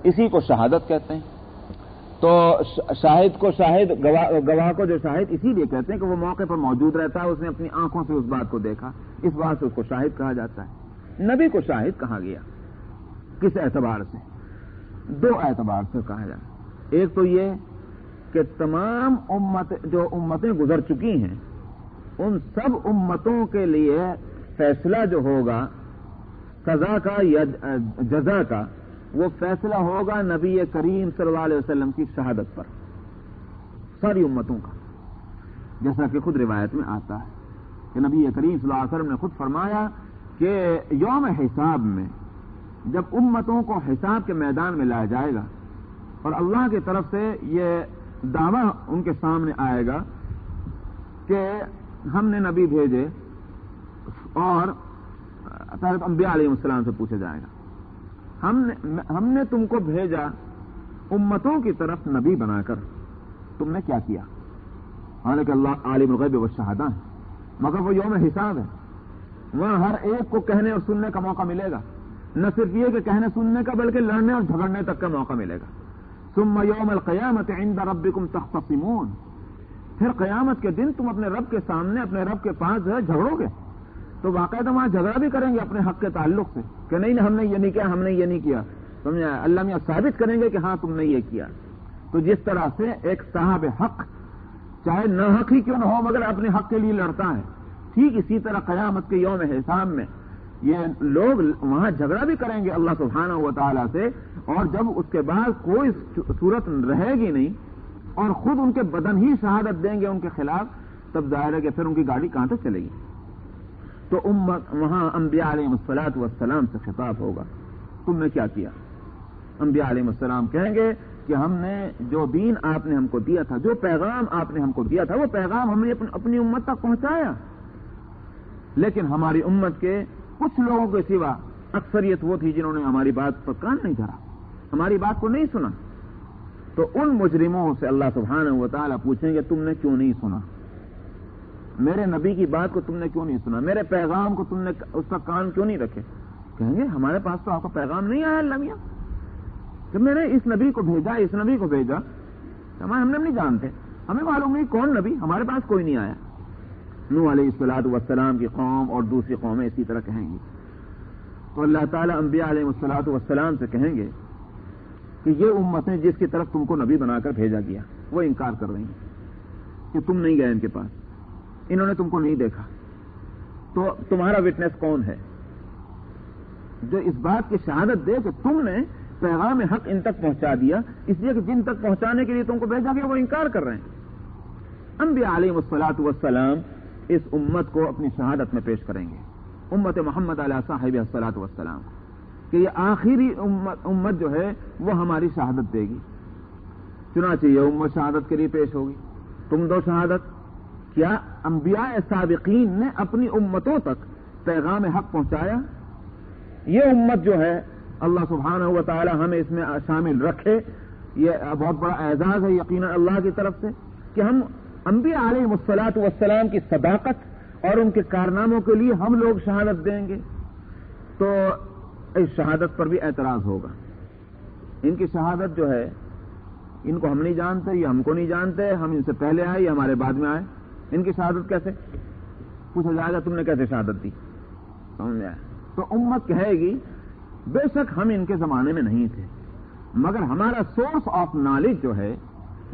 اسی کو شہادت کہتے ہیں۔ تو شاہد کو شاہد، گواہ کو جو شاہد اسی لیے کہتے ہیں کہ وہ موقع پر موجود رہتا ہے، اس نے اپنی آنکھوں سے اس بات کو دیکھا، اس بات سے اس کو شاہد کہا جاتا ہے۔ نبی کو شاہد کہا گیا کس اعتبار سے؟ دو اعتبار سے کہا جاتا ہے۔ ایک تو یہ کہ تمام جو امتیں گزر چکی ہیں ان سب امتوں کے لیے فیصلہ جو ہوگا سزا کا یا جزا کا، وہ فیصلہ ہوگا نبی کریم صلی اللہ علیہ وسلم کی شہادت پر، ساری امتوں کا، جیسا کہ خود روایت میں آتا ہے کہ نبی کریم صلی اللہ علیہ وسلم نے خود فرمایا کہ یوم حساب میں جب امتوں کو حساب کے میدان میں لایا جائے گا اور اللہ کی طرف سے یہ دعویٰ ان کے سامنے آئے گا کہ ہم نے نبی بھیجے، اور حضرت انبیاء علیہ السلام سے پوچھا جائے گا ہم نے تم کو بھیجا امتوں کی طرف نبی بنا کر، تم نے کیا کیا؟ حالانکہ اللہ عالم الغیب والشہادہ ہے، مگر وہ یوم حساب ہے، وہاں ہر ایک کو کہنے اور سننے کا موقع ملے گا، نہ صرف یہ کہ کہنے سننے کا بلکہ لڑنے اور جھگڑنے تک کا موقع ملے گا۔ ثم یوم القیامت عند ربکم تختصمون، پھر قیامت کے دن تم اپنے رب کے سامنے، اپنے رب کے پاس جو ہے جھگڑو گے، تو باقاعدہ وہاں جھگڑا بھی کریں گے اپنے حق کے تعلق سے کہ نہیں ہم نے یہ نہیں کیا، ہم نے یہ نہیں کیا، سمجھا؟ اللہ میاں ثابت کریں گے کہ ہاں تم نے یہ کیا۔ تو جس طرح سے ایک صاحب حق چاہے نہ حق ہی کیوں نہ ہو مگر اپنے حق کے لیے لڑتا ہے، ٹھیک اسی طرح قیامت کے یوم حساب میں یہ لوگ وہاں جھگڑا بھی کریں گے اللہ سبحانہ و تعالیٰ سے، اور جب اس کے بعد کوئی صورت رہے گی نہیں اور خود ان کے بدن ہی شہادت دیں گے ان کے خلاف، تب ظاہر ہے کہ پھر ان کی گاڑی کہاں تک چلے گی؟ تو وہاں انبیاء علیہ الصلوۃ والسلام سے خطاب ہوگا، تم نے کیا کیا؟ انبیاء علیہ السلام کہیں گے کہ ہم نے جو دین آپ نے ہم کو دیا تھا، جو پیغام آپ نے ہم کو دیا تھا، وہ پیغام ہم نے اپنی امت تک پہنچایا، لیکن ہماری امت کے کچھ لوگوں کے سوا اکثریت وہ تھی جنہوں نے ہماری بات پر کان نہیں دھرا، ہماری بات کو نہیں سنا۔ تو ان مجرموں سے اللہ سبحانہ و تعالیٰ پوچھیں گے تم نے کیوں نہیں سنا؟ میرے نبی کی بات کو تم نے کیوں نہیں سنا؟ میرے پیغام کو تم نے اس کا کان کیوں نہیں رکھے؟ کہیں گے ہمارے پاس تو آپ کا پیغام نہیں آیا اللہ میاں، کہ میں نے اس نبی کو بھیجا، اس نبی کو بھیجا، ہم نے نہیں جانتے، ہمیں معلوم نہیں کون نبی، ہمارے پاس کوئی نہیں آیا۔ نوح علیہ الصلوۃ والسلام کی قوم اور دوسری قومیں اسی طرح کہیں گی۔ تو اللہ تعالیٰ انبیاء علیہ الصلوۃ والسلام سے کہیں گے کہ یہ امتیں جس کی طرف تم کو نبی بنا کر بھیجا گیا وہ انکار کر رہی ہیں کہ تم نہیں گئے ان کے پاس، انہوں نے تم کو نہیں دیکھا، تو تمہارا وٹنس کون ہے جو اس بات کی شہادت دے کہ تم نے پیغام حق ان تک پہنچا دیا؟ اس لیے کہ جن تک پہنچانے کے لیے تم کو بھیجا گیا وہ انکار کر رہے ہیں۔ انبیاء علیہ الصلوۃ والسلام اس امت کو اپنی شہادت میں پیش کریں گے، امت محمد علیہ صاحب الصلوۃ والسلام، کہ یہ آخری امت جو ہے وہ ہماری شہادت دے گی، چنانچہ یہ امت شہادت کے لیے پیش ہوگی، تم دو شہادت۔ کیا انبیاء سابقین نے اپنی امتوں تک پیغام حق پہنچایا؟ یہ امت جو ہے اللہ سبحانہ و تعالی ہمیں اس میں شامل رکھے، یہ بہت بڑا اعزاز ہے یقیناً اللہ کی طرف سے کہ ہم انبیاء علیہ الصلوۃ والسلام کی صداقت اور ان کے کارناموں کے لیے ہم لوگ شہادت دیں گے۔ تو اس شہادت پر بھی اعتراض ہوگا، ان کی شہادت جو ہے ان کو ہم نہیں جانتے، یہ ہم کو نہیں جانتے، ہم ان سے پہلے آئے یا ہمارے بعد میں آئے، ان کی شہادت کیسے؟ پوچھا جائے گا تم نے کیسے شہادت دی؟ سمجھ آئے؟ تو امت کہے گی بے شک ہم ان کے زمانے میں نہیں تھے، مگر ہمارا سورس آف نالج جو ہے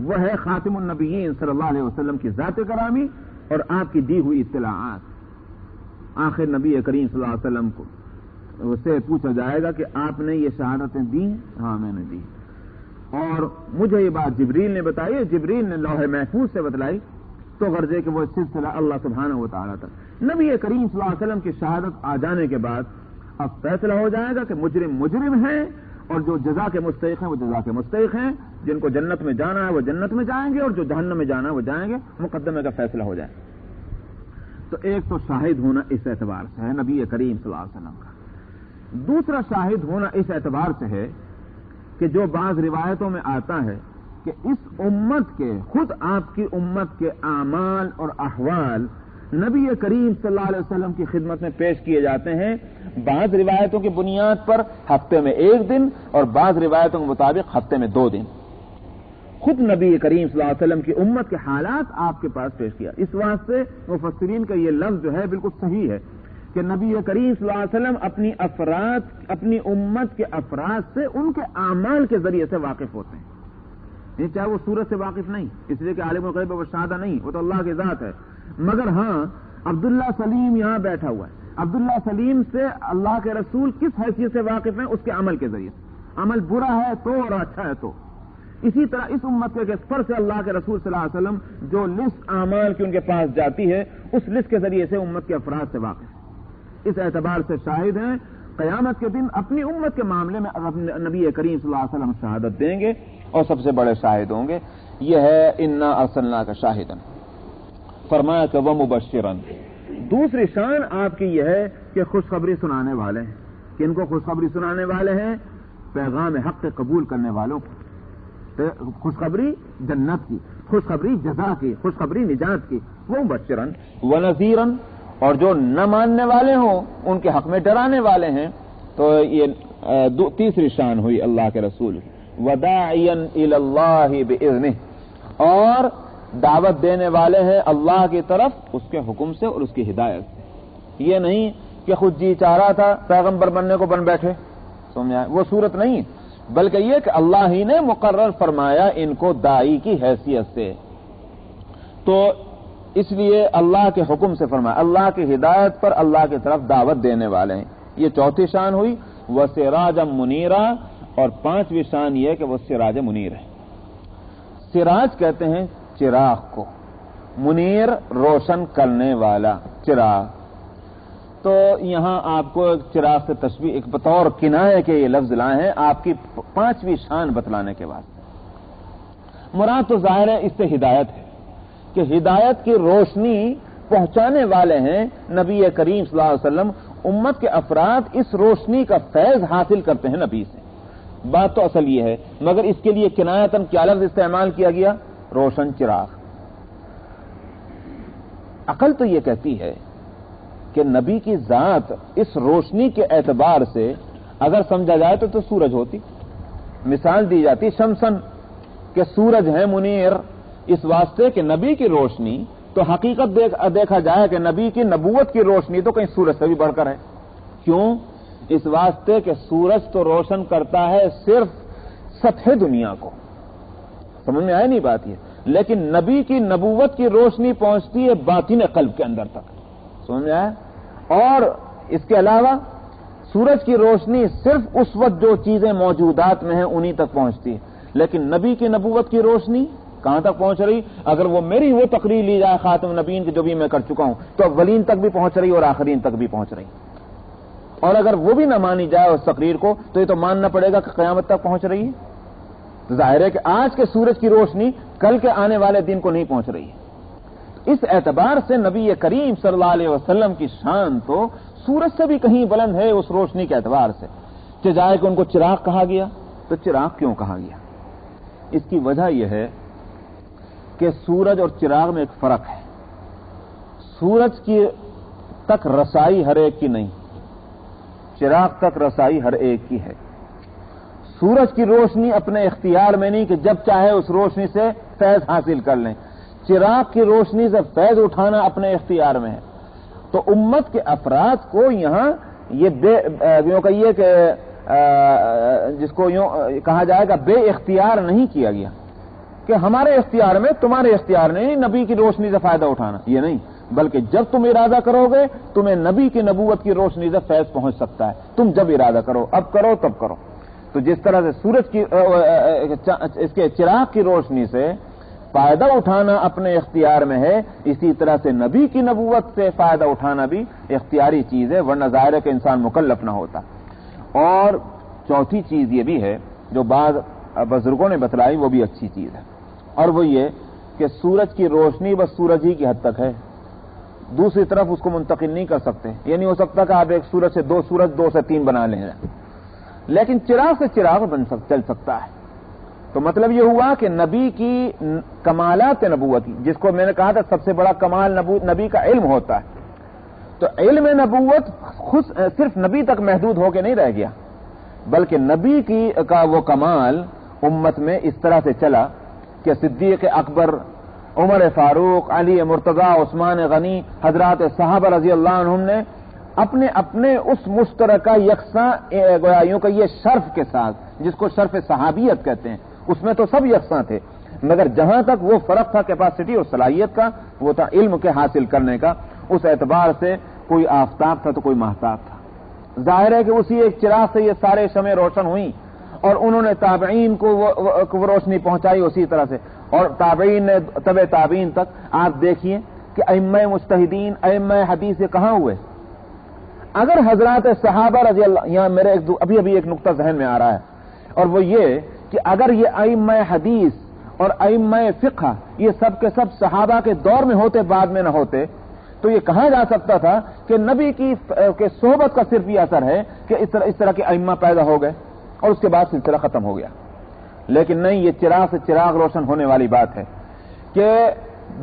وہ ہے خاتم النبیین صلی اللہ علیہ وسلم کی ذات گرامی اور آپ کی دی ہوئی اطلاعات۔ آخر نبی کریم صلی اللہ علیہ وسلم کو اس سے پوچھا جائے گا کہ آپ نے یہ شہادتیں دی؟ ہاں میں نے دی، اور مجھے یہ بات جبریل نے بتائی، جبریل نے لوح محفوظ سے بتلائی، تو غرض ہے کہ وہ سلسلہ اللہ سبحانہ و تعالیٰ تک۔ نبی کریم صلی اللہ علیہ وسلم کی شہادت آ جانے کے بعد اب فیصلہ ہو جائے گا کہ مجرم مجرم ہیں اور جو جزا کے مستحق ہیں وہ جزا کے مستحق ہیں، جن کو جنت میں جانا ہے وہ جنت میں جائیں گے اور جو جہنم میں جانا ہے وہ جائیں گے، مقدمے کا فیصلہ ہو جائے۔ تو ایک تو شاہد ہونا اس اعتبار سے ہے نبی کریم صلی اللہ علیہ وسلم کا، دوسرا شاہد ہونا اس اعتبار سے ہے کہ جو بعض روایتوں میں آتا ہے کہ اس امت کے، خود آپ کی امت کے اعمال اور احوال نبی کریم صلی اللہ علیہ وسلم کی خدمت میں پیش کیے جاتے ہیں، بعض روایتوں کی بنیاد پر ہفتے میں 1 دن اور بعض روایتوں کے مطابق ہفتے میں 2 دن۔ خود نبی کریم صلی اللہ علیہ وسلم کی امت کے حالات آپ کے پاس پیش کیا۔ اس واسطے مفسرین کا یہ لفظ جو ہے بالکل صحیح ہے کہ نبی کریم صلی اللہ علیہ وسلم اپنی امت کے افراد سے ان کے اعمال کے ذریعے سے واقف ہوتے ہیں۔ یہ چاہے وہ صورت سے واقف نہیں، اس لیے کہ عالم الغیب و شہادہ نہیں، وہ تو اللہ کی ذات ہے، مگر ہاں عبداللہ سلیم یہاں بیٹھا ہوا ہے، عبداللہ سلیم سے اللہ کے رسول کس حیثیت سے واقف ہیں؟ اس کے عمل کے ذریعے سے۔ عمل برا ہے تو اور اچھا ہے تو۔ اسی طرح اس امت کے سفر سے اللہ کے رسول صلی اللہ علیہ وسلم جو لسٹ اعمال کی ان کے پاس جاتی ہے، اس لسٹ کے ذریعے سے امت کے افراد سے واقف ہے۔ اس اعتبار سے شاہد ہیں، قیامت کے دن اپنی امت کے معاملے میں نبی کریم صلی اللہ علیہ وسلم شہادت دیں گے اور سب سے بڑے شاہد ہوں گے۔ یہ ہے انا ارسلناک شاہدا، فرمایا کہ ومبشرا۔ دوسری شان آپ کی یہ ہے کہ خوشخبری سنانے والے ہیں۔ کن کو خوشخبری سنانے والے ہیں؟ پیغام حق قبول کرنے والوں کو۔ خوشخبری جنت کی، خوشخبری جزا کی، خوشخبری نجات کی۔ ومبشرا ونذیرا، اور جو نہ ماننے والے ہوں ان کے حق میں ڈرانے والے ہیں۔ تو یہ تیسری شان ہوئی اللہ کے رسول۔ وداعیا الی اللہ باذنہ، اور دعوت دینے والے ہیں اللہ کی طرف اس کے حکم سے اور اس کی ہدایت سے۔ یہ نہیں کہ خود جی چاہ رہا تھا پیغمبر بننے کو بن بیٹھے، سمجھا؟ وہ صورت نہیں، بلکہ یہ کہ اللہ ہی نے مقرر فرمایا ان کو داعی کی حیثیت سے، تو اس لیے اللہ کے حکم سے فرمایا، اللہ کی ہدایت پر اللہ کی طرف دعوت دینے والے ہیں۔ یہ چوتھی شان ہوئی۔ وسراجا منیرا، اور پانچویں شان یہ کہ وہ سراج منیر ہے۔ سراج کہتے ہیں چراغ کو، منیر روشن کرنے والا چراغ۔ تو یہاں آپ کو ایک چراغ سے تشبیہ، ایک بطور کنایہ کے یہ لفظ لائے ہیں آپ کی پانچویں شان بتلانے کے بعد۔ مراد تو ظاہر ہے اس سے ہدایت ہے کہ ہدایت کی روشنی پہنچانے والے ہیں نبی کریم صلی اللہ علیہ وسلم۔ امت کے افراد اس روشنی کا فیض حاصل کرتے ہیں نبی سے۔ بات تو اصل یہ ہے، مگر اس کے لیے کنایتاً کیا لفظ استعمال کیا گیا؟ روشن چراغ۔ عقل تو یہ کہتی ہے کہ نبی کی ذات اس روشنی کے اعتبار سے اگر سمجھا جائے تو سورج ہوتی۔ مثال دی جاتی شمسن، کہ سورج ہے منیر، اس واسطے کہ نبی کی روشنی تو حقیقت دیکھا جائے کہ نبی کی نبوت کی روشنی تو کہیں سورج سے بھی بڑھ کر ہے۔ کیوں؟ اس واسطے کہ سورج تو روشن کرتا ہے صرف سطح دنیا کو، سمجھ میں آئے نہیں بات یہ، لیکن نبی کی نبوت کی روشنی پہنچتی ہے باطن قلب کے اندر تک، سمجھ میں آیا؟ اور اس کے علاوہ سورج کی روشنی صرف اس وقت جو چیزیں موجودات میں ہیں انہی تک پہنچتی ہے، لیکن نبی کی نبوت کی روشنی کہاں تک پہنچ رہی؟ اگر وہ میری وہ تقریر لی جائے خاتم النبیین کی جو بھی میں کر چکا ہوں تو اولین تک بھی پہنچ رہی اور آخرین تک بھی پہنچ رہی، اور اگر وہ بھی نہ مانی جائے اس تقریر کو تو یہ تو ماننا پڑے گا کہ قیامت تک پہنچ رہی ہے۔ تو ظاہر ہے کہ آج کے سورج کی روشنی کل کے آنے والے دن کو نہیں پہنچ رہی ہے۔ اس اعتبار سے نبی کریم صلی اللہ علیہ وسلم کی شان تو سورج سے بھی کہیں بلند ہے اس روشنی کے اعتبار سے۔ جائے کہ ان کو چراغ کہا گیا، تو چراغ کیوں کہا گیا؟ اس کی وجہ یہ ہے کہ سورج اور چراغ میں ایک فرق ہے۔ سورج کی تک رسائی ہر ایک کی نہیں، چراغ تک رسائی ہر ایک کی ہے۔ سورج کی روشنی اپنے اختیار میں نہیں کہ جب چاہے اس روشنی سے فیض حاصل کر لیں، چراغ کی روشنی سے فیض اٹھانا اپنے اختیار میں ہے۔ تو امت کے افراد کو یہاں یہ یوں کہیے کہ جس کو یوں کہا جائے گا بے اختیار نہیں کیا گیا کہ ہمارے اختیار میں تمہارے اختیار نہیں نبی کی روشنی سے فائدہ اٹھانا، یہ نہیں، بلکہ جب تم ارادہ کرو گے تمہیں نبی کی نبوت کی روشنی سے فیض پہنچ سکتا ہے، تم جب ارادہ کرو، اب کرو تب کرو۔ تو جس طرح سے سورج کی اس کے چراغ کی روشنی سے فائدہ اٹھانا اپنے اختیار میں ہے، اسی طرح سے نبی کی نبوت سے فائدہ اٹھانا بھی اختیاری چیز ہے، ورنہ ظاہر ہے کہ انسان مکلف نہ ہوتا۔ اور چوتھی چیز یہ بھی ہے جو بعض بزرگوں نے بتلائی، وہ بھی اچھی چیز ہے، اور وہ یہ کہ سورج کی روشنی بس سورج ہی کی حد تک ہے، دوسری طرف اس کو منتقل نہیں کر سکتے۔ یہ نہیں ہو سکتا کہ آپ ایک سورج سے دو سورج، دو سے تین بنا لیں، لیکن چراغ سے چراغ چل سکتا ہے۔ تو مطلب یہ ہوا کہ نبی کی کمالات نبوت، جس کو میں نے کہا تھا سب سے بڑا کمال نبی کا علم ہوتا ہے، تو علم نبوت خود صرف نبی تک محدود ہو کے نہیں رہ گیا، بلکہ نبی کا وہ کمال امت میں اس طرح سے چلا کہ صدیق اکبر، عمر فاروق، علی مرتضی، عثمان غنی، حضرات صحابہ رضی اللہ عنہم نے اپنے اپنے اس مشترکہ یکساں گویا یوں کہ یہ شرف کے ساتھ، جس کو شرف صحابیت کہتے ہیں، اس میں تو سب یکساں تھے، مگر جہاں تک وہ فرق تھا کیپیسٹی اور صلاحیت کا، وہ تھا علم کے حاصل کرنے کا، اس اعتبار سے کوئی آفتاب تھا تو کوئی مہتاب تھا۔ ظاہر ہے کہ اسی ایک چراغ سے یہ سارے شمعیں روشن ہوئیں، اور انہوں نے تابعین کو وہ روشنی پہنچائی اسی طرح سے، اور تابعین نے تبع تابعین تک۔ آپ دیکھیے کہ ائمہ مجتہدین، ائمہ حدیث یہ کہاں ہوئے؟ اگر حضرات صحابہ رضی اللہ، یہاں میرے ابھی ایک نقطہ ذہن میں آ رہا ہے، اور وہ یہ کہ اگر یہ ائمہ حدیث اور ائمہ فقہ یہ سب کے سب صحابہ کے دور میں ہوتے، بعد میں نہ ہوتے، تو یہ کہا جا سکتا تھا کہ نبی کی صحبت کا صرف یہ اثر ہے کہ اس طرح کے ائمہ پیدا ہو گئے اور اس کے بعد سلسلہ ختم ہو گیا۔ لیکن نہیں، یہ چراغ سے چراغ روشن ہونے والی بات ہے کہ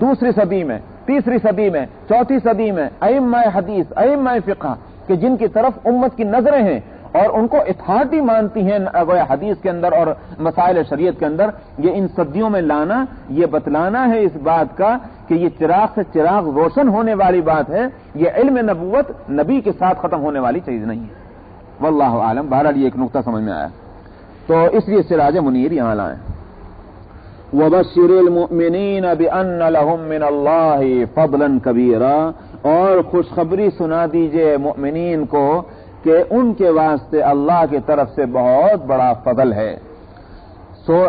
دوسری صدی میں، تیسری صدی میں، چوتھی صدی میں ائمہ حدیث، ائمہ فقہ کہ جن کی طرف امت کی نظریں ہیں اور ان کو اتھارٹی مانتی ہیں گویا حدیث کے اندر اور مسائل شریعت کے اندر، یہ ان صدیوں میں لانا، یہ بتلانا ہے اس بات کا کہ یہ چراغ سے چراغ روشن ہونے والی بات ہے، یہ علم نبوت نبی کے ساتھ ختم ہونے والی چیز نہیں ہے۔ واللہ عالم۔ بہرحال یہ ایک نقطہ سمجھ میں آیا، تو اس لیے سراج منیر یہاں لائیں۔ وَبَشِّرِ الْمُؤْمِنِينَ بِأَنَّ لَهُم مِّنَ اللَّهِ فَضْلًا كَبِيرًا، اور خوشخبری سنا دیجئے مؤمنین کو کہ ان کے واسطے اللہ کی طرف سے بہت بڑا فضل ہے۔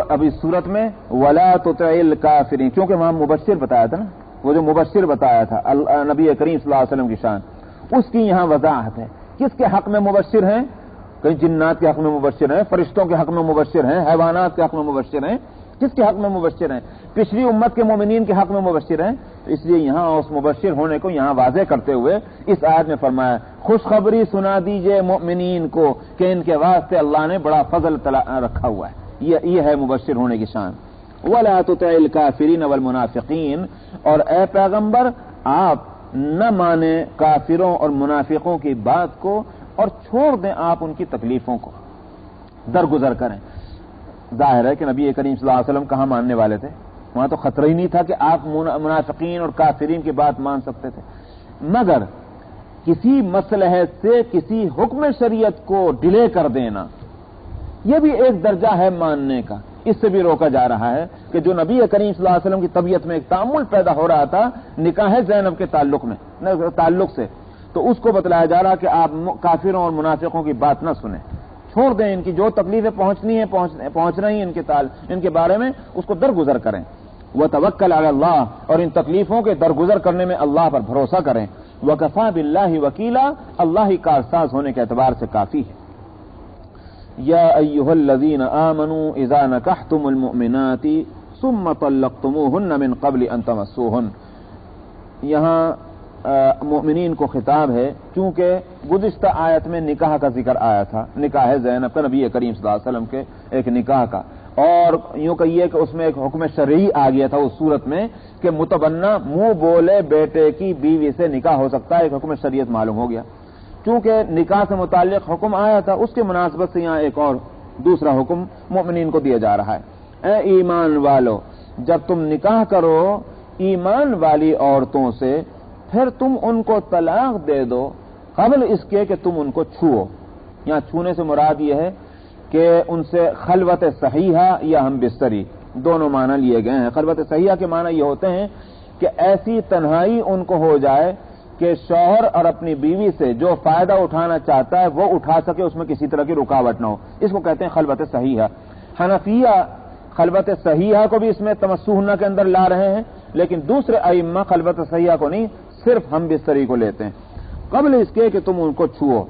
ابھی صورت میں وَلَا تُطِعِ الْكَافِرِينَ، کیونکہ وہاں مبشر بتایا تھا نا، وہ جو مبشر بتایا تھا نبی کریم صلی اللہ علیہ وسلم کی شان، اس کی یہاں وضاحت ہے۔ کس کے حق میں مبشر ہیں؟ کہیں جنات کے حق میں مبشر ہیں، فرشتوں کے حق میں مبشر ہیں، حیوانات کے حق میں مبشر ہیں، کس کے حق میں مبشر ہیں؟ پچھلی امت کے مومنین کے حق میں مبشر ہیں۔ اس لیے یہاں اس مبشر ہونے کو یہاں واضح کرتے ہوئے اس آیت میں فرمایا خوشخبری سنا دیجئے مؤمنین کو کہ ان کے واسطے اللہ نے بڑا فضل رکھا ہوا ہے، یہ ہے مبشر ہونے کی شان۔ وَلَا تُطِعِ الْكَافِرِينَ وَالْمُنَافِقِينَ، اور اے پیغمبر آپ نہ مانیں کافروں اور منافقوں کی بات کو اور چھوڑ دیں آپ ان کی تکلیفوں کو، درگزر کریں۔ ظاہر ہے کہ نبی کریم صلی اللہ علیہ وسلم کہاں ماننے والے تھے؟ وہاں تو خطرہ ہی نہیں تھا کہ آپ منافقین اور کافرین کی بات مان سکتے تھے، مگر کسی مصلحت سے کسی حکم شریعت کو ڈیلے کر دینا یہ بھی ایک درجہ ہے ماننے کا۔ اس سے بھی روکا جا رہا ہے کہ جو نبی کریم صلی اللہ علیہ وسلم کی طبیعت میں ایک تامل پیدا ہو رہا تھا نکاح زینب کے تعلق سے، تو اس کو بتلایا جا رہا کہ آپ کافروں اور منافقوں کی بات نہ سنیں، چھوڑ دیں، ان کی جو تکلیفیں پہنچنی ہیں پہنچ رہی ہیں ان کے بارے میں اس کو درگزر کریں۔ وَتَوَكَّلْ عَلَى اللَّهِ، اور ان تکلیفوں کے درگزر کرنے میں اللہ پر بھروسہ کریں۔ وَكَفَى بِاللَّهِ وَكِيلًا، اللہ ہی کارساز ہونے کے اعتبار سے کافی ہے۔ یا ایھا الذین آمنوا اذا نکحتم المؤمنات ثم طلقتموهن من قبل ان تمسوهن، یہاں مومنین کو خطاب ہے چونکہ گزشتہ آیت میں نکاح کا ذکر آیا تھا، نکاح زینب کا نبی کریم صلی اللہ علیہ وسلم کے ایک نکاح کا، اور یوں کہیے کہ اس میں ایک حکم شرعی آ گیا تھا اس صورت میں کہ متبنہ منہ بولے بیٹے کی بیوی سے نکاح ہو سکتا ہے، ایک حکم شریعت معلوم ہو گیا۔ چونکہ نکاح سے متعلق حکم آیا تھا اس کے مناسبت سے یہاں ایک اور دوسرا حکم مومنین کو دیا جا رہا ہے۔ اے ایمان والو، جب تم نکاح کرو ایمان والی عورتوں سے پھر تم ان کو طلاق دے دو قبل اس کے کہ تم ان کو چھوؤ۔ یہاں چھونے سے مراد یہ ہے کہ ان سے خلوت صحیحہ یا ہم بستری دونوں معنی لیے گئے ہیں۔ خلوت صحیحہ کے معنی یہ ہوتے ہیں کہ ایسی تنہائی ان کو ہو جائے کہ شوہر اور اپنی بیوی سے جو فائدہ اٹھانا چاہتا ہے وہ اٹھا سکے، اس میں کسی طرح کی رکاوٹ نہ ہو، اس کو کہتے ہیں خلوت صحیحہ۔ حنفیہ خلوت صحیحہ کو بھی اس میں تمسوہن کے اندر لا رہے ہیں، لیکن دوسرے ائمہ خلوت صحیحہ کو نہیں، صرف ہم بستری کو لیتے ہیں۔ قبل اس کے کہ تم ان کو چھوؤ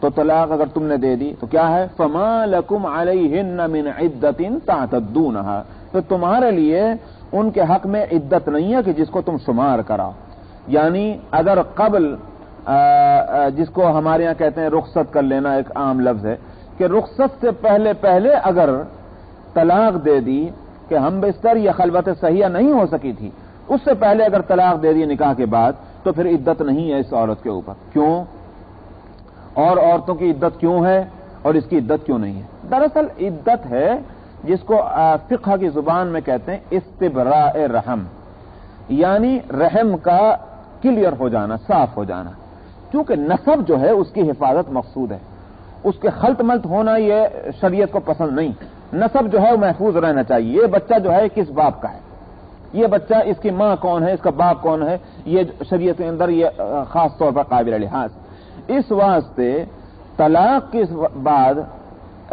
تو طلاق اگر تم نے دے دی تو کیا ہے؟ فما لکم علیہن من عدۃ تعتدونها، تو تمہارے لیے ان کے حق میں عدت نہیں ہے کہ جس کو تم شمار کراؤ۔ یعنی اگر قبل جس کو ہمارے یہاں کہتے ہیں رخصت کر لینا، ایک عام لفظ ہے کہ رخصت سے پہلے اگر طلاق دے دی کہ ہم بستر یا خلوت صحیحہ نہیں ہو سکی تھی، اس سے پہلے اگر طلاق دے دی نکاح کے بعد تو پھر عدت نہیں ہے اس عورت کے اوپر. کیوں؟ اور عورتوں کی عدت کیوں ہے اور اس کی عدت کیوں نہیں ہے؟ دراصل عدت ہے جس کو فقہ کی زبان میں کہتے ہیں استبراء رحم، یعنی رحم کا کلیئر ہو جانا، صاف ہو جانا. کیونکہ نسب جو ہے اس کی حفاظت مقصود ہے، اس کے خلط ملط ہونا یہ شریعت کو پسند نہیں. نسب جو ہے وہ محفوظ رہنا چاہیے. یہ بچہ جو ہے کس باپ کا ہے، یہ بچہ اس کی ماں کون ہے، اس کا باپ کون ہے، یہ شریعت کے اندر یہ خاص طور پر قابل لحاظ. اس واسطے طلاق کے بعد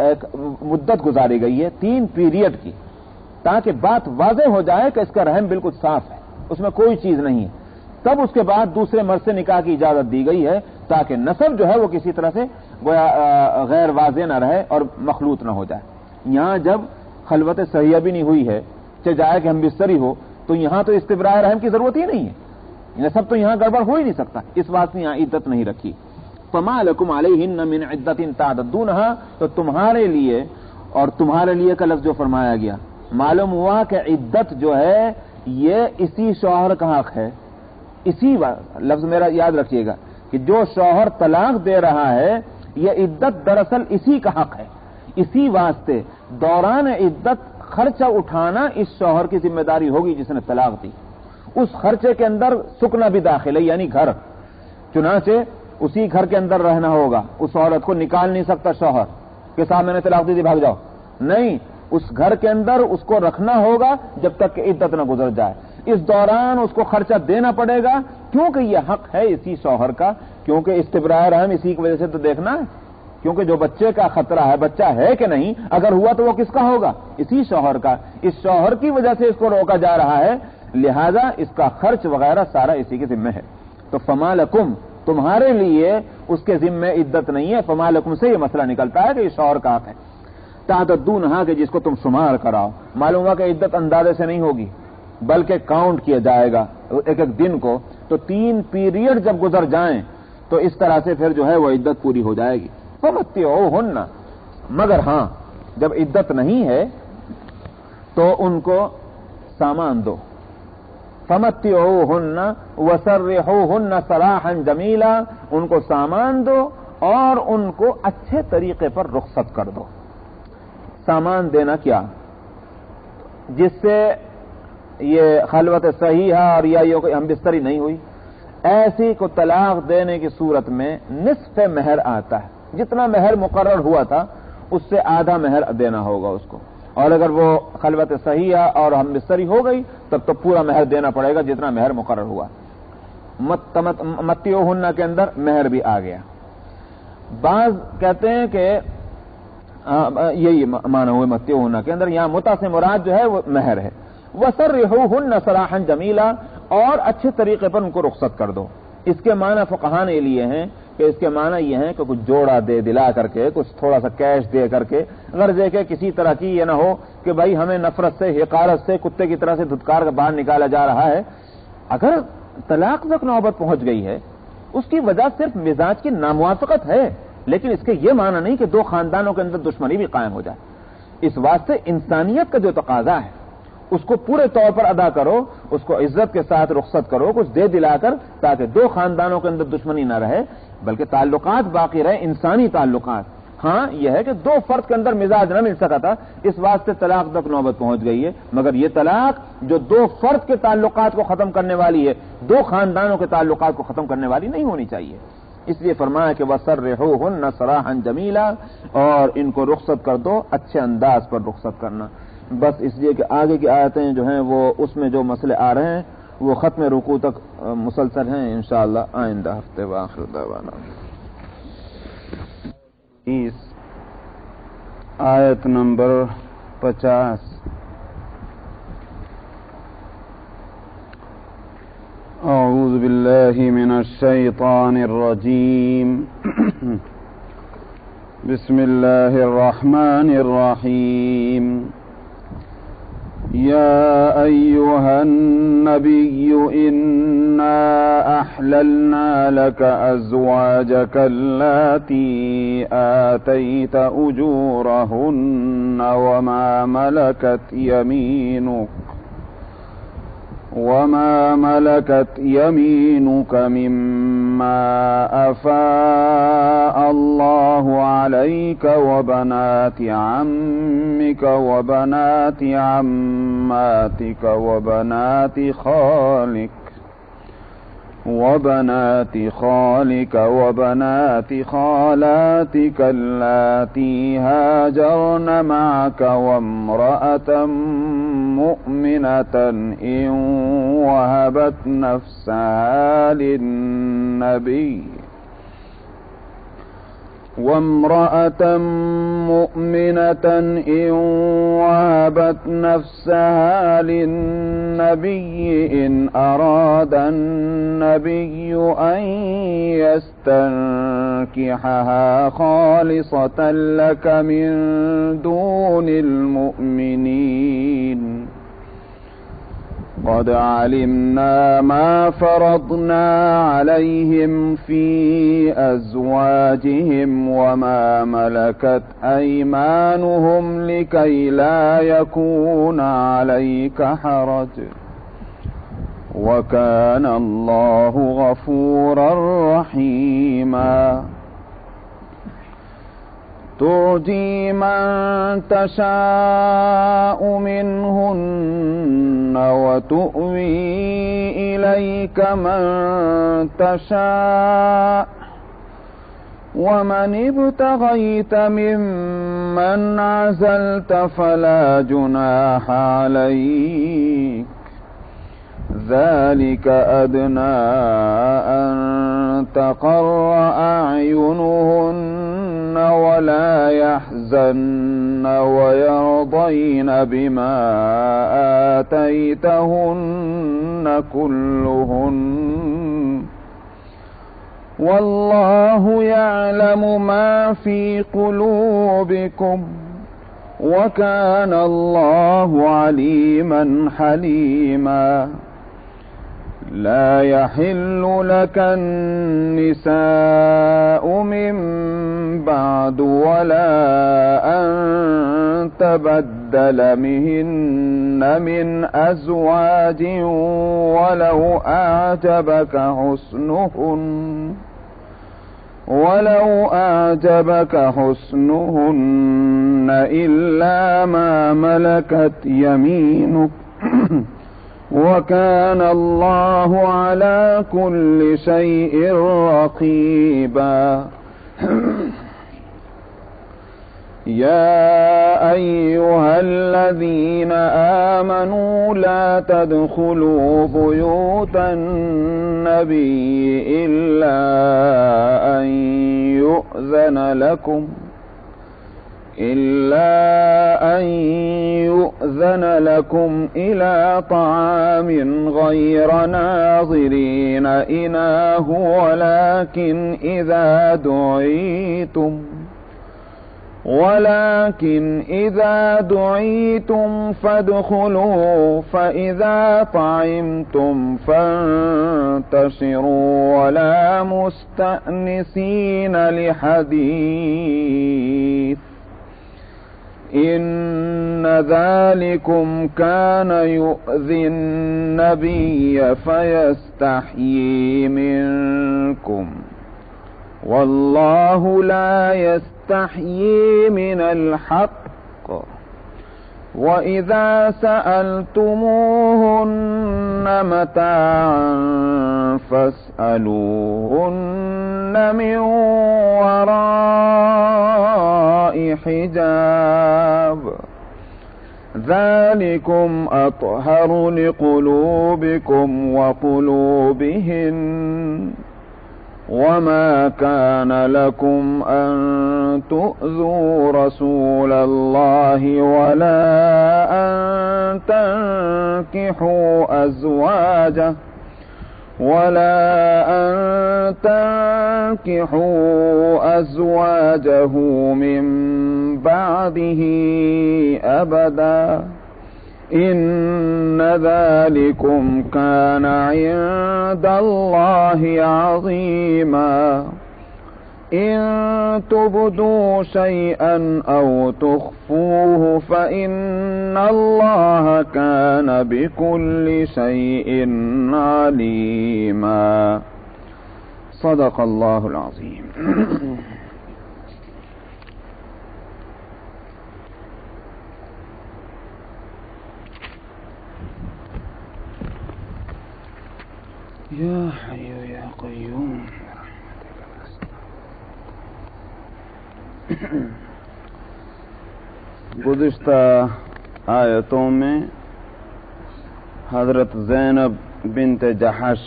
ایک مدت گزاری گئی ہے 3 پیریڈ کی، تاکہ بات واضح ہو جائے کہ اس کا رحم بالکل صاف ہے، اس میں کوئی چیز نہیں ہے. تب اس کے بعد دوسرے مرد سے نکاح کی اجازت دی گئی ہے تاکہ نسب جو ہے وہ کسی طرح سے غیر واضح نہ رہے اور مخلوط نہ ہو جائے. یہاں جب خلوت صحیحہ بھی نہیں ہوئی ہے، چاہے جائے کہ ہم بستری ہو، تو یہاں تو استبراء رحم کی ضرورت ہی نہیں ہے. نسب تو یہاں گڑبڑ ہو ہی نہیں سکتا، اس واسطے یہاں عدت نہیں رکھی. فما لکم علیہن من عدت تعتدونها، تو تمہارے لیے، اور تمہارے لیے کا لفظ جو فرمایا گیا معلوم ہوا کہ عدت جو ہے یہ اسی شوہر کا حق ہے. اسی لفظ میرا یاد رکھیے گا کہ جو شوہر طلاق دے رہا ہے یہ عدت دراصل اسی کا حق ہے. اسی واسطے دوران عدت خرچہ اٹھانا اس شوہر کی ذمہ داری ہوگی جس نے طلاق دی. اس خرچے کے اندر سکنا بھی داخل ہے، یعنی گھر. چنانچہ اسی گھر کے اندر رہنا ہوگا. اس عورت کو نکال نہیں سکتا شوہر کہ صاحب میں نے طلاق دی تھی بھاگ جاؤ، نہیں، اس گھر کے اندر اس کو رکھنا ہوگا جب تک کہ عدت نہ گزر جائے. اس دوران اس کو خرچہ دینا پڑے گا کیونکہ یہ حق ہے اسی شوہر کا. کیونکہ استبراء رحم اسی کی وجہ سے تو دیکھنا ہے، کیونکہ جو بچے کا خطرہ ہے، بچہ ہے کہ نہیں، اگر ہوا تو وہ کس کا ہوگا؟ اسی شوہر کا. اس شوہر کی وجہ سے اس کو روکا جا رہا ہے، لہذا اس کا خرچ وغیرہ سارا اسی کے ذمہ ہے. تو فما لکم، تمہارے لیے اس کے ذمہ عدت نہیں ہے. فما لکم سے یہ مسئلہ نکلتا ہے کہ یہ شوہر کا حق ہے. تعتدونها کہ جس کو تم شمار کراؤ. معلوم ہوا کہ عدت اندازے سے نہیں ہوگی بلکہ کاؤنٹ کیا جائے گا ایک ایک دن کو. تو 3 پیریڈ جب گزر جائیں تو اس طرح سے پھر جو ہے وہ عدت پوری ہو جائے گی. فمتعوہن، مگر ہاں جب عدت نہیں ہے تو ان کو سامان دو. فمتعوہن وسرحوہن سراحا جمیلا، ان کو سامان دو اور ان کو اچھے طریقے پر رخصت کر دو. سامان دینا کیا؟ جس سے یہ خلوت صحیحہ اور یا یہ ہم بستری نہیں ہوئی، ایسی کو طلاق دینے کی صورت میں نصف مہر آتا ہے. جتنا مہر مقرر ہوا تھا اس سے آدھا مہر دینا ہوگا اس کو. اور اگر وہ خلوت صحیحہ اور ہم بستری ہو گئی تب تو پورا مہر دینا پڑے گا جتنا مہر مقرر ہوا. متیوہن کے اندر مہر بھی آ گیا. بعض کہتے ہیں کہ یہی معنی ہوئے متیوہن کے اندر، یہاں متا سے مراد جو ہے وہ مہر ہے. وسرحوہن سراحا جمیلا، اور اچھے طریقے پر ان کو رخصت کر دو. اس کے معنی فقہاء نے لیے ہیں کہ اس کے معنی یہ ہیں کہ کچھ جوڑا دے دلا کر کے، کچھ تھوڑا سا کیش دے کر کے، غرض ہے کہ کسی طرح کی یہ نہ ہو کہ بھائی ہمیں نفرت سے، حقارت سے، کتے کی طرح سے دھتکار کے باہر نکالا جا رہا ہے. اگر طلاق تک نوبت پہنچ گئی ہے اس کی وجہ صرف مزاج کی ناموافقت ہے، لیکن اس کے یہ معنی نہیں کہ 2 خاندانوں کے اندر دشمنی بھی قائم ہو جائے. اس واسطے انسانیت کا جو تقاضا ہے اس کو پورے طور پر ادا کرو، اس کو عزت کے ساتھ رخصت کرو، کچھ دے دلا کر، تاکہ 2 خاندانوں کے اندر دشمنی نہ رہے بلکہ تعلقات باقی رہے، انسانی تعلقات. ہاں یہ ہے کہ 2 فرد کے اندر مزاج نہ مل سکا تھا، اس واسطے طلاق تک نوبت پہنچ گئی ہے. مگر یہ طلاق جو 2 فرد کے تعلقات کو ختم کرنے والی ہے، 2 خاندانوں کے تعلقات کو ختم کرنے والی نہیں ہونی چاہیے. اس لیے فرمایا کہ وَسَرِّحُوهُنَّ سَرَاحًا جَمِيلًا، اور ان کو رخصت کر دو، اچھے انداز پر رخصت کرنا. بس اس لیے کہ آگے کی آیتیں جو ہیں وہ اس میں جو مسئلے آ رہے ہیں وہ ختم رکوع تک مسلسل ہیں انشاءاللہ آئندہ ہفتے. وآخر دعوانا آیت نمبر 50. اعوذ باللہ من الشیطان الرجیم بسم اللہ الرحمن الرحیم يا أيها النبي إنا أحللنا لك أزواجك اللاتي آتيت أجورهن وما ملكت يمينك مما أفاء الله عليك وبنات عمك وبنات عماتك وبنات خالك وبنات خالاتك اللاتي هاجرن معك وامرأة مؤمنة إن وهبت نفسها للنبي إن أراد النبي أن يستنكحها خالصة لك من دون المؤمنين. قد علمنا ما فرضنا عليهم في أزواجهم وما ملكت أيمانهم لكي لا يكون عليك حرج وكان الله غفورا رحيما. ترجي من تشاء منهن وتؤوي إليك من تشاء ومن ابتغيت ممن عزلت فلا جناح عليك. ذلك أدنى أن تقر أعينهن ولا يحزن ويرضين بما آتيتهن كلهن والله يعلم ما في قلوبكم وكان الله عليما حليما. لا يحل لك النساء من بعد ولا أن تبدل بهن من أزواج ولو أعجبك حسنهن إلا ما ملكت يمينك وكان الله على كل شيء رقيبا. يا أيها الذين آمنوا لا تدخلوا بيوت النبي إلا أن يؤذن لكم إلى طعام غير ناظرين إناه ولكن إذا دعيتم فادخلوا فإذا طعمتم فانتشروا ولا مستأنسين لحديث إن ذلكم كان يؤذي النبي فيستحيي منكم والله لا يستحيي من الحق. وإذا سألتموهن متاعا فاسألوهن من وراء حجاب ذلكم أطهر لقلوبكم وقلوبهن. وما كان لكم أن تؤذوا رسول الله ولا أن تنكحوا أزواجه من بعده أبدا إن ذلكم كان عند الله عظيما إن تبدوا شيئا أو تخفوه فإن الله كان بكل شيء عليما صدق الله العظيم. يا حي يا قيوم گزشتہ آیتوں میں حضرت زینب بنت جحش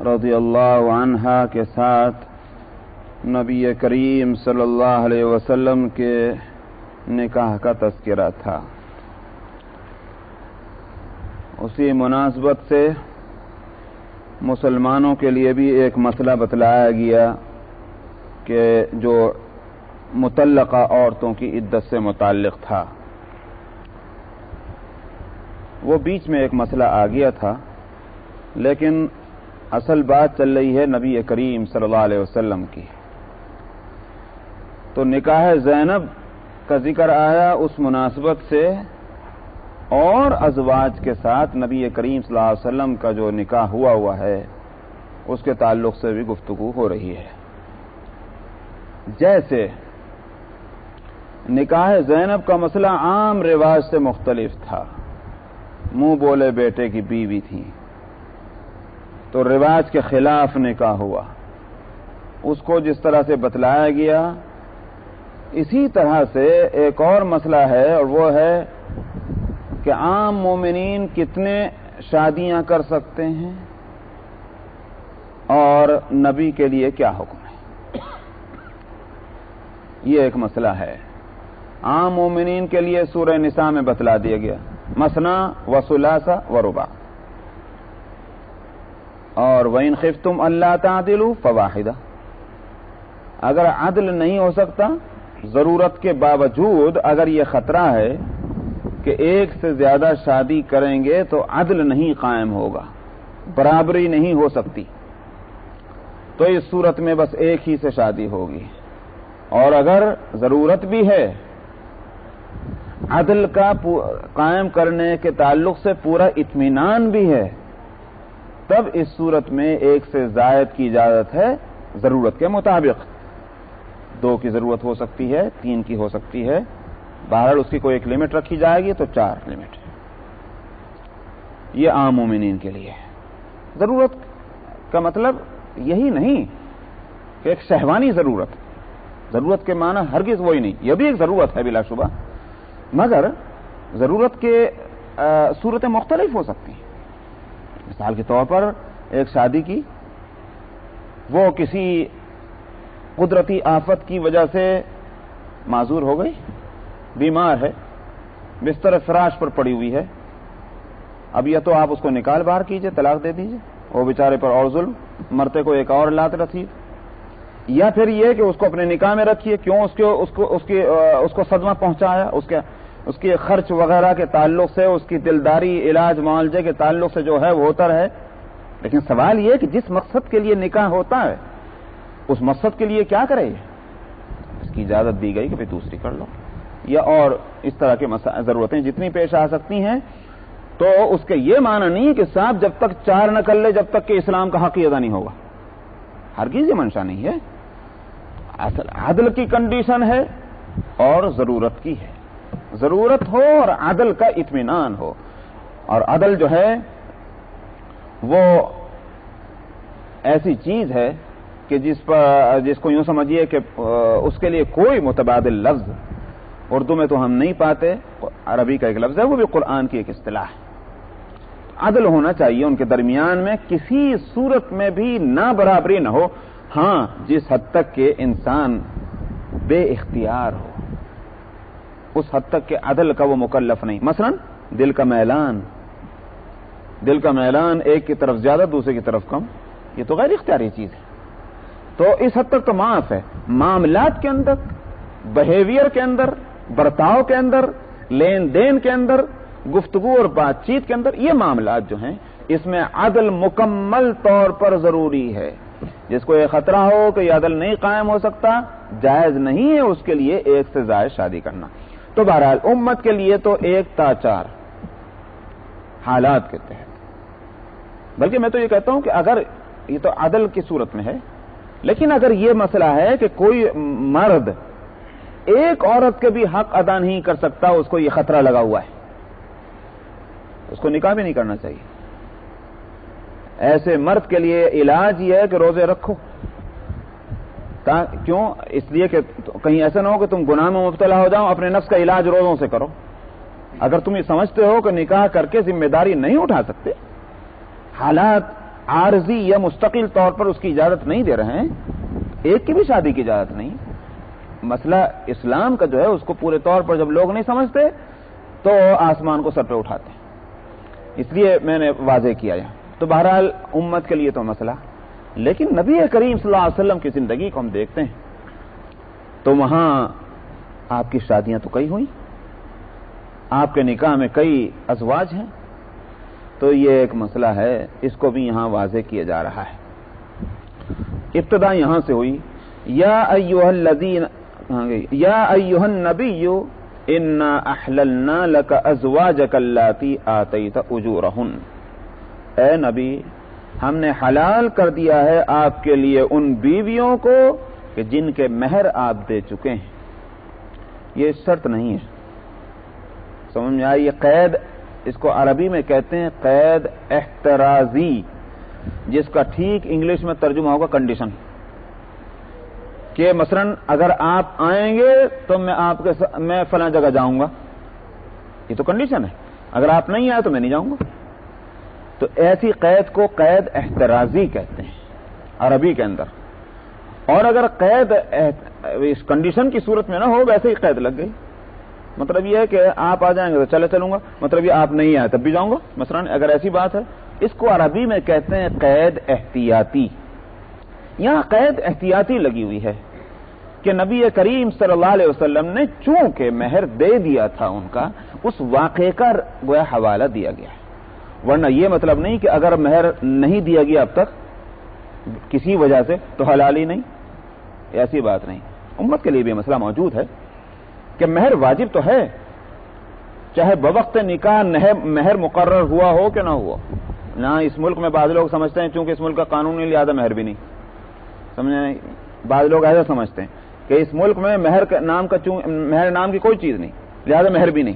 رضی اللہ عنہا کے ساتھ نبی کریم صلی اللہ علیہ وسلم کے نکاح کا تذکرہ تھا. اسی مناسبت سے مسلمانوں کے لیے بھی ایک مسئلہ بتلایا گیا کہ جو مطلقہ عورتوں کی عدت سے متعلق تھا. وہ بیچ میں ایک مسئلہ آ گیا تھا، لیکن اصل بات چل رہی ہے نبی کریم صلی اللہ علیہ وسلم کی. تو نکاح زینب کا ذکر آیا اس مناسبت سے، اور ازواج کے ساتھ نبی کریم صلی اللہ علیہ وسلم کا جو نکاح ہوا ہے اس کے تعلق سے بھی گفتگو ہو رہی ہے. جیسے نکاح زینب کا مسئلہ عام رواج سے مختلف تھا، منہ بولے بیٹے کی بیوی تھی تو رواج کے خلاف نکاح ہوا. اس کو جس طرح سے بتلایا گیا اسی طرح سے ایک اور مسئلہ ہے، اور وہ ہے کہ عام مومنین کتنے شادیاں کر سکتے ہیں اور نبی کے لیے کیا حکم ہے. یہ ایک مسئلہ ہے. عام مومنین کے لیے سورہ نساء میں بتلا دیا گیا مثنا و ثلاث و رباع، اور وَإِنْ خِفْتُمْ أَلَّا تَعْدِلُوا فَوَاحِدَةً. اگر عدل نہیں ہو سکتا، ضرورت کے باوجود اگر یہ خطرہ ہے کہ ایک سے زیادہ شادی کریں گے تو عدل نہیں قائم ہوگا، برابری نہیں ہو سکتی، تو اس صورت میں بس ایک ہی سے شادی ہوگی. اور اگر ضرورت بھی ہے، عدل کا قائم کرنے کے تعلق سے پورا اطمینان بھی ہے، تب اس صورت میں ایک سے زائد کی اجازت ہے ضرورت کے مطابق. 2 کی ضرورت ہو سکتی ہے، 3 کی ہو سکتی ہے، بہرحال اس کی کوئی ایک لمٹ رکھی جائے گی تو 4 لمٹ. یہ عام مومنین کے لیے. ضرورت کا مطلب یہی نہیں کہ ایک شہوانی ضرورت کے معنی ہرگز وہی نہیں. یہ بھی ایک ضرورت ہے بلا شبہ، مگر ضرورت کے صورتیں مختلف ہو سکتی ہیں. مثال کے طور پر ایک شادی کی، وہ کسی قدرتی آفت کی وجہ سے معذور ہو گئی، بیمار ہے، بستر فراش پر پڑی ہوئی ہے. اب یا تو آپ اس کو نکال باہر کیجئے، طلاق دے دیجئے، وہ بیچارے پر اور ظلم، مرتے کو ایک اور لات رسید، یا پھر یہ کہ اس کو اپنے نکاح میں رکھیے. کیوں اس کو صدمہ پہنچایا، اس کے خرچ وغیرہ کے تعلق سے، اس کی دلداری علاج معالجے کے تعلق سے جو ہے وہ ہوتا رہے. لیکن سوال یہ کہ جس مقصد کے لیے نکاح ہوتا ہے اس مقصد کے لیے کیا کرے. اس کی اجازت دی گئی کہ بھئی دوسری کر لو، یا اور اس طرح کے ضرورتیں جتنی پیش آ سکتی ہیں. تو اس کے یہ معنی نہیں کہ صاحب جب تک 4 نہ کر لے جب تک کہ اسلام کا حق ہی ادا نہیں ہوگا. ہرگز یہ منشا نہیں ہے. عدل کی کنڈیشن ہے اور ضرورت کی ہے. ضرورت ہو اور عدل کا اطمینان ہو. اور عدل جو ہے وہ ایسی چیز ہے کہ جس کو یوں سمجھیے کہ اس کے لیے کوئی متبادل لفظ اردو میں تو ہم نہیں پاتے. عربی کا ایک لفظ ہے، وہ بھی قرآن کی ایک اصطلاح ہے. عدل ہونا چاہیے ان کے درمیان میں، کسی صورت میں بھی نہ برابری نہ ہو. ہاں، جس حد تک کہ انسان بے اختیار ہو اس حد تک کہ عدل کا وہ مکلف نہیں. مثلا دل کا میلان ایک کی طرف زیادہ دوسرے کی طرف کم، یہ تو غیر اختیاری چیز ہے. تو اس حد تک تو معاف ہے. معاملات کے اندر، بہیویئر کے اندر، برتاؤ کے اندر، لین دین کے اندر گفتگو اور بات چیت کے اندر یہ معاملات جو ہیں اس میں عدل مکمل طور پر ضروری ہے. جس کو یہ خطرہ ہو کہ یہ عدل نہیں قائم ہو سکتا، جائز نہیں ہے اس کے لیے ایک سے زائد شادی کرنا. تو بہرحال امت کے لیے تو 1 تا 4 حالات کے تحت، بلکہ میں تو یہ کہتا ہوں کہ اگر یہ تو عدل کی صورت میں ہے، لیکن اگر یہ مسئلہ ہے کہ کوئی مرد ایک عورت کے بھی حق ادا نہیں کر سکتا، اس کو یہ خطرہ لگا ہوا ہے، اس کو نکاح بھی نہیں کرنا چاہیے. ایسے مرد کے لیے علاج یہ ہے کہ روزے رکھو. کیوں؟ اس لیے کہ کہیں ایسا نہ ہو کہ تم گناہ میں مبتلا ہو جاؤ، اپنے نفس کا علاج روزوں سے کرو. اگر تم یہ سمجھتے ہو کہ نکاح کر کے ذمہ داری نہیں اٹھا سکتے، حالات عارضی یا مستقل طور پر اس کی اجازت نہیں دے رہے ہیں، ایک کی بھی شادی کی اجازت نہیں. مسئلہ اسلام کا جو ہے اس کو پورے طور پر جب لوگ نہیں سمجھتے تو آسمان کو سر پہ اٹھاتے ہیں. اس لیے میں نے واضح کیا ہے. تو بہرحال امت کے لیے تو مسئلہ، لیکن نبی کریم صلی اللہ علیہ وسلم کی زندگی کو ہم دیکھتے ہیں تو وہاں آپ کی شادیاں تو کئی ہوئیں، آپ کے نکاح میں کئی ازواج ہیں. تو یہ ایک مسئلہ ہے، اس کو بھی یہاں واضح کیا جا رہا ہے. ابتدا یہاں سے ہوئی یا ایھا الذین، یا ایھا النبی انا احللنا لک ازواجک اللاتی آتیت اجورہن. اے نبی، ہم نے حلال کر دیا ہے آپ کے لیے ان بیویوں کو کہ جن کے مہر آپ دے چکے ہیں. یہ شرط نہیں ہے، سمجھ میں آئی؟ یہ قید، اس کو عربی میں کہتے ہیں قید احترازی، جس کا ٹھیک انگلش میں ترجمہ ہوگا کنڈیشن. کہ مثلا اگر آپ آئیں گے تو میں فلاں جگہ جاؤں گا، یہ تو کنڈیشن ہے. اگر آپ نہیں آئے تو میں نہیں جاؤں گا. تو ایسی قید کو قید احترازی کہتے ہیں عربی کے اندر. اور اگر قید اس کنڈیشن کی صورت میں نہ ہو، ویسے ہی قید لگ گئی. مطلب یہ ہے کہ آپ آ جائیں گے تو چلوں گا، مطلب یہ آپ نہیں آئے تب بھی جاؤں گا. مثلا اگر ایسی بات ہے، اس کو عربی میں کہتے ہیں قید احتیاطی. یہاں قید احتیاطی لگی ہوئی ہے کہ نبی کریم صلی اللہ علیہ وسلم نے چونکہ مہر دے دیا تھا ان کا، اس واقعے کا گویا حوالہ دیا گیا ہے. ورنہ یہ مطلب نہیں کہ اگر مہر نہیں دیا گیا اب تک کسی وجہ سے تو حلال ہی نہیں، ایسی بات نہیں. امت کے لیے بھی مسئلہ موجود ہے کہ مہر واجب تو ہے، چاہے بوقت نکاح مہر مقرر ہوا ہو کہ نہ ہوا. نہ اس ملک میں بعض لوگ سمجھتے ہیں چونکہ اس ملک کا قانون نہیں، لہذا مہر بھی نہیں. سمجھے؟ بعض لوگ ایسا سمجھتے ہیں کہ اس ملک میں مہر نام کی کوئی چیز نہیں، لہذا مہر بھی نہیں.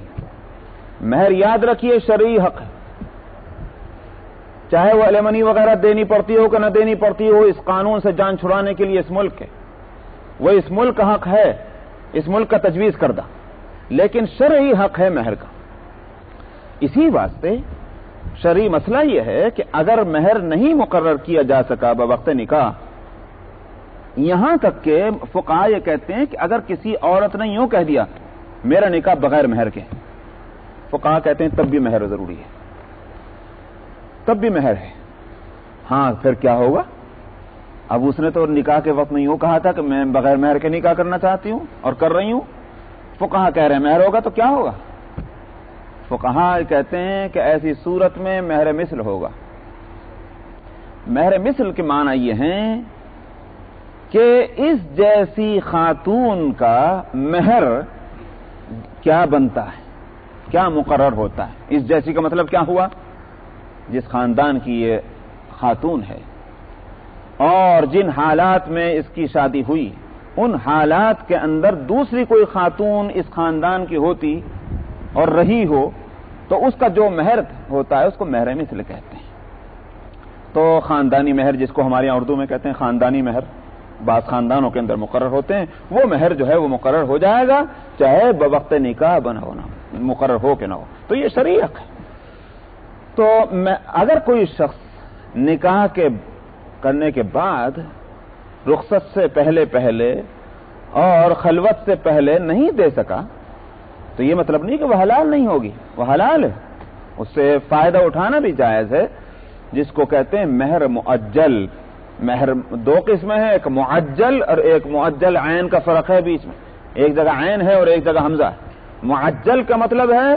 مہر یاد رکھیے شرعی حق ہے، چاہے وہ ایلیمنی وغیرہ دینی پڑتی ہو کہ نہ دینی پڑتی ہو، اس قانون سے جان چھڑانے کے لیے اس ملک کے، وہ اس ملک کا حق ہے، اس ملک کا تجویز کردہ، لیکن شرعی حق ہے مہر کا. اسی واسطے شرعی مسئلہ یہ ہے کہ اگر مہر نہیں مقرر کیا جا سکا بوقت نکاح، یہاں تک کہ فقہاء یہ کہتے ہیں کہ اگر کسی عورت نے یوں کہہ دیا میرا نکاح بغیر مہر کے، فقہاء کہتے ہیں تب بھی مہر ضروری ہے، تب بھی مہر ہے. ہاں پھر کیا ہوگا؟ اب اس نے تو نکاح کے وقت میں یوں کہا تھا کہ میں بغیر مہر کے نکاح کرنا چاہتی ہوں اور کر رہی ہوں. فقہاء کہہ رہے ہیں مہر ہوگا تو کیا ہوگا؟ فقہاء کہتے ہیں کہ ایسی صورت میں مہر مثل ہوگا. مہر مثل کے معنی یہ ہیں کہ اس جیسی خاتون کا مہر کیا بنتا ہے، کیا مقرر ہوتا ہے. اس جیسی کا مطلب کیا ہوا؟ جس خاندان کی یہ خاتون ہے اور جن حالات میں اس کی شادی ہوئی، ان حالات کے اندر دوسری کوئی خاتون اس خاندان کی ہوتی اور رہی ہو تو اس کا جو مہر ہوتا ہے اس کو مہر مثل کہتے ہیں. تو خاندانی مہر، جس کو ہمارے یہاں اردو میں کہتے ہیں خاندانی مہر، بعض خاندانوں کے اندر مقرر ہوتے ہیں، وہ مہر جو ہے وہ مقرر ہو جائے گا چاہے بوقت نکاح بنا ہونا مقرر ہو کہ نہ ہو. تو یہ شرعی حق ہے. تو اگر کوئی شخص نکاح کے کرنے کے بعد رخصت سے پہلے اور خلوت سے پہلے نہیں دے سکا تو یہ مطلب نہیں کہ وہ حلال نہیں ہوگی، وہ حلال ہے، اس سے فائدہ اٹھانا بھی جائز ہے، جس کو کہتے ہیں مہر معجل. مہر دو قسمیں ہیں، ایک معجل اور ایک معجل. عین کا فرق ہے بیچ میں، ایک جگہ عین ہے اور ایک جگہ حمزہ ہے. معجل کا مطلب ہے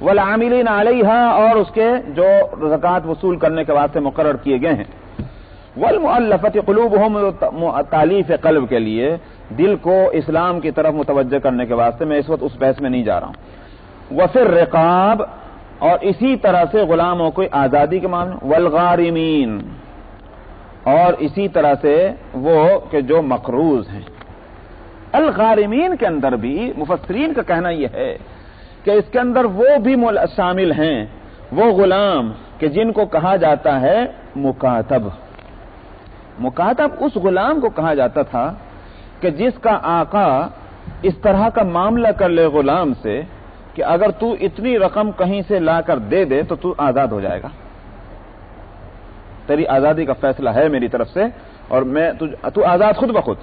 والعاملین علیہا، اور اس کے جو زکوٰۃ وصول کرنے کے واسطے مقرر کیے گئے ہیں، والمؤلفۃ قلوبہم، تالیف قلب کے لیے دل کو اسلام کی طرف متوجہ کرنے کے واسطے. میں اس وقت اس بحث میں نہیں جا رہا ہوں. وفی الرقاب، اور اسی طرح سے غلاموں کو آزادی کے معاملے، والغارمین، اور اسی طرح سے وہ کہ جو مقروض ہیں. الغارمین کے اندر بھی مفسرین کا کہنا یہ ہے کہ اس کے اندر وہ بھی شامل ہیں، وہ غلام کہ جن کو کہا جاتا ہے مکاتب. مکاتب اس غلام کو کہا جاتا تھا کہ جس کا آقا اس طرح کا معاملہ کر لے غلام سے کہ اگر تو اتنی رقم کہیں سے لا کر دے دے تو تو آزاد ہو جائے گا، تیری آزادی کا فیصلہ ہے میری طرف سے، اور میں تو آزاد خود بخود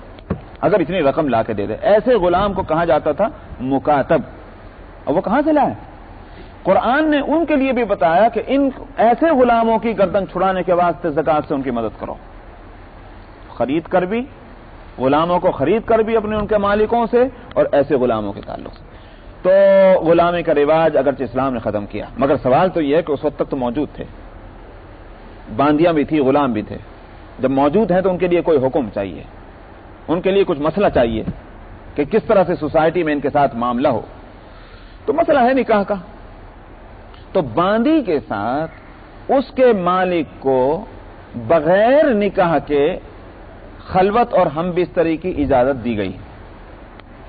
اگر اتنی رقم لا کے دے دے. ایسے غلام کو کہا جاتا تھا مکاتب. اور وہ کہاں سے لائے؟ قرآن نے ان کے لیے بھی بتایا کہ ان ایسے غلاموں کی گردن چھڑانے کے واسطے زکوٰۃ سے ان کی مدد کرو. خرید کر بھی، غلاموں کو خرید کر بھی اپنے ان کے مالکوں سے، اور ایسے غلاموں کے تعلق سے. تو غلامی کا رواج اگرچہ اسلام نے ختم کیا، مگر سوال تو یہ ہے کہ اس وقت تک تو موجود تھے، باندیاں بھی تھی، غلام بھی تھے. جب موجود ہیں تو ان کے لیے کوئی حکم چاہیے، ان کے لیے کچھ مسئلہ چاہیے کہ کس طرح سے سوسائٹی میں ان کے ساتھ معاملہ ہو. تو مسئلہ ہے نکاح کا. تو باندی کے ساتھ اس کے مالک کو بغیر نکاح کے خلوت اور ہم بستری کی اجازت دی گئی.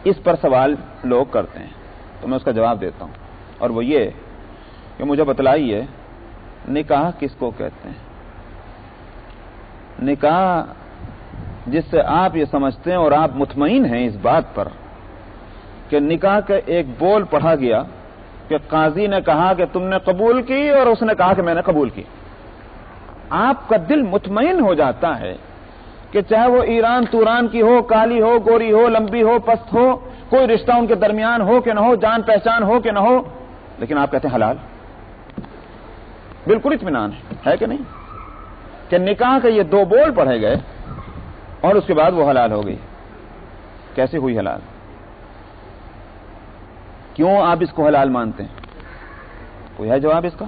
اس پر سوال لوگ کرتے ہیں تو میں اس کا جواب دیتا ہوں، اور وہ یہ کہ مجھے بتلائیے نکاح کس کو کہتے ہیں؟ نکاح جس سے آپ یہ سمجھتے ہیں اور آپ مطمئن ہیں اس بات پر کہ نکاح کا ایک بول پڑھا گیا کہ قاضی نے کہا کہ تم نے قبول کی اور اس نے کہا کہ میں نے قبول کی. آپ کا دل مطمئن ہو جاتا ہے کہ چاہے وہ ایران توران کی ہو، کالی ہو، گوری ہو، لمبی ہو، پست ہو، کوئی رشتہ ان کے درمیان ہو کہ نہ ہو، جان پہچان ہو کہ نہ ہو، لیکن آپ کہتے ہیں حلال. بالکل اطمینان ہے کہ نہیں کہ نکاح کے یہ دو بول پڑھے گئے اور اس کے بعد وہ حلال ہو گئی. کیسے ہوئی حلال؟ کیوں آپ اس کو حلال مانتے ہیں؟ کوئی ہے جواب اس کا؟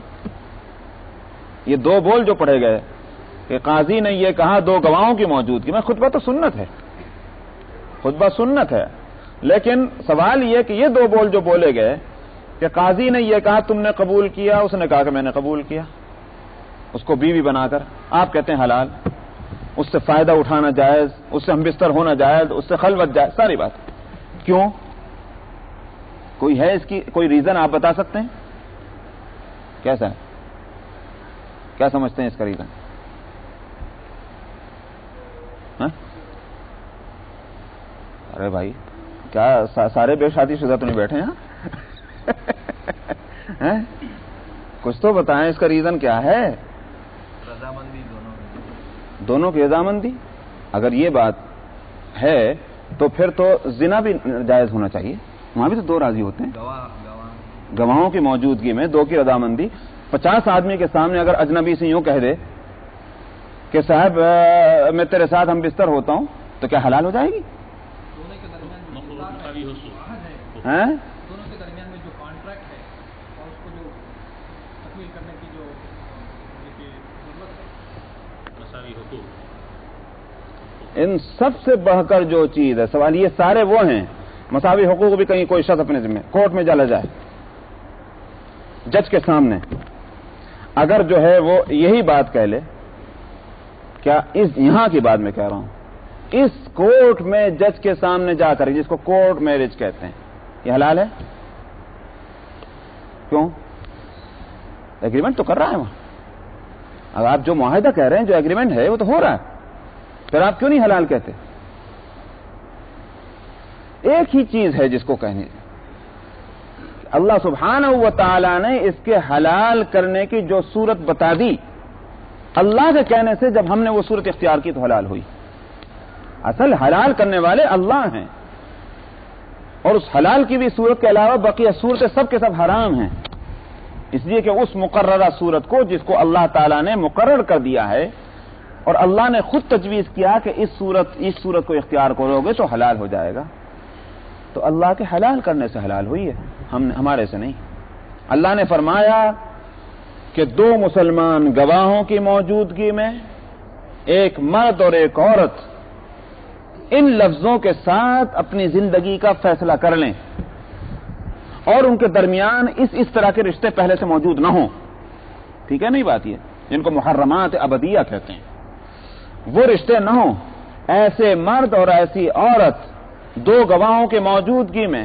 یہ دو بول جو پڑھے گئے کہ قاضی نے یہ کہا دو گواہوں کی موجودگی میں، خطبہ تو سنت ہے، خطبہ سنت ہے، لیکن سوال یہ کہ یہ دو بول جو بولے گئے کہ قاضی نے یہ کہا تم نے قبول کیا، اس نے کہا کہ میں نے قبول کیا، اس کو بیوی بنا کر، آپ کہتے ہیں حلال، اس سے فائدہ اٹھانا جائز، اس سے ہم بستر ہونا جائز، اس سے خلوت جائز، ساری بات. کیوں؟ کوئی ہے اس کی کوئی ریزن آپ بتا سکتے ہیں؟ کیسا ہے؟ کیا سمجھتے ہیں اس کا ریزن؟ ارے بھائی کیا سارے بے شادی شدہ تو نہیں بیٹھے ہیں؟ کچھ تو بتائیں اس کا ریزن کیا ہے؟ رضامندی دونوں کی رضامندی. اگر یہ بات ہے تو پھر تو زنا بھی جائز ہونا چاہیے، وہاں بھی تو دو راضی ہوتے ہیں. گواہوں کی موجودگی میں دو کی رضامندی. 50 آدمی کے سامنے اگر اجنبی سے یوں کہہ دے کہ صاحب میں تیرے ساتھ ہم بستر ہوتا ہوں تو کیا حلال ہو جائے گی؟ دونوں کے درمیان میں جو کانٹریکٹ ہے اور اس کو جو تکمیل کرنے کی جو ضرورت ہے، حقوق، ان سب سے بڑھ کر جو چیز ہے، سوال یہ سارے وہ ہیں مساوی حقوق بھی کہیں کوئی شخص اپنے ذمہ کورٹ میں چلا جائے جج کے سامنے، اگر جو ہے وہ یہی بات کہہ لے، کیا اس یہاں کی بات میں کہہ رہا ہوں، اس کورٹ میں جج کے سامنے جا کر جس کو کورٹ میرج کہتے ہیں، یہ حلال ہے؟ کیوں؟ ایگریمنٹ تو کر رہا ہے وہاں. اگر آپ جو معاہدہ کہہ رہے ہیں، جو ایگریمنٹ ہے وہ تو ہو رہا ہے، پھر آپ کیوں نہیں حلال کہتے؟ ایک ہی چیز ہے جس کو کہنے، اللہ سبحانہ و تعالی نے اس کے حلال کرنے کی جو صورت بتا دی، اللہ کے کہنے سے جب ہم نے وہ صورت اختیار کی تو حلال ہوئی. اصل حلال کرنے والے اللہ ہیں، اور اس حلال کی بھی صورت کے علاوہ بقیہ صورتیں سب کے سب حرام ہیں، اس لیے کہ اس مقررہ صورت کو جس کو اللہ تعالیٰ نے مقرر کر دیا ہے اور اللہ نے خود تجویز کیا کہ اس صورت کو اختیار کرو گے تو حلال ہو جائے گا، تو اللہ کے حلال کرنے سے حلال ہوئی ہے، ہمارے سے نہیں. اللہ نے فرمایا کہ دو مسلمان گواہوں کی موجودگی میں ایک مرد اور ایک عورت ان لفظوں کے ساتھ اپنی زندگی کا فیصلہ کر لیں اور ان کے درمیان اس طرح کے رشتے پہلے سے موجود نہ ہوں. ٹھیک ہے نہیں بات یہ جن کو محرمات ابدیہ کہتے ہیں، وہ رشتے نہ ہوں. ایسے مرد اور ایسی عورت دو گواہوں کی موجودگی میں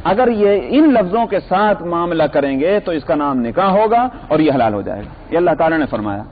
اگر یہ ان لفظوں کے ساتھ معاملہ کریں گے تو اس کا نام نکاح ہوگا اور یہ حلال ہو جائے گا. یہ اللہ تعالی نے فرمایا.